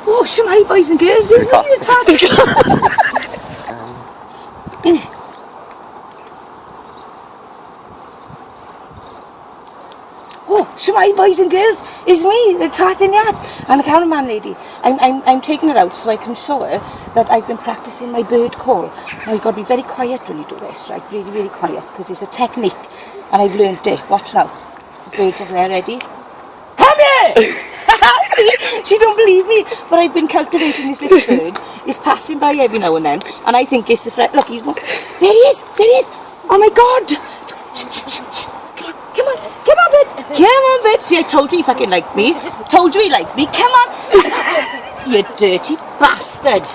Oh, shemai, boys and girls, there's no need to Oh, shemai, boys and girls, it's me, the tartan yard, and the cameraman lady. I'm taking her out so I can show her that I've been practicing my bird call. Now you've got to be very quiet when you do this, right? Really, really quiet, because it's a technique, and I've learned it. Watch now. The birds over there ready. Come here! See, she don't believe me, but I've been cultivating this little bird. He's passing by every now and then, and I think it's the threat. Look, he's there he is, there he is. Oh my God! Shh, shh, shh, shh. Come on, bird. Come on, bird. See, I told you he fucking liked me. Told you he liked me. Come on. You dirty bastard.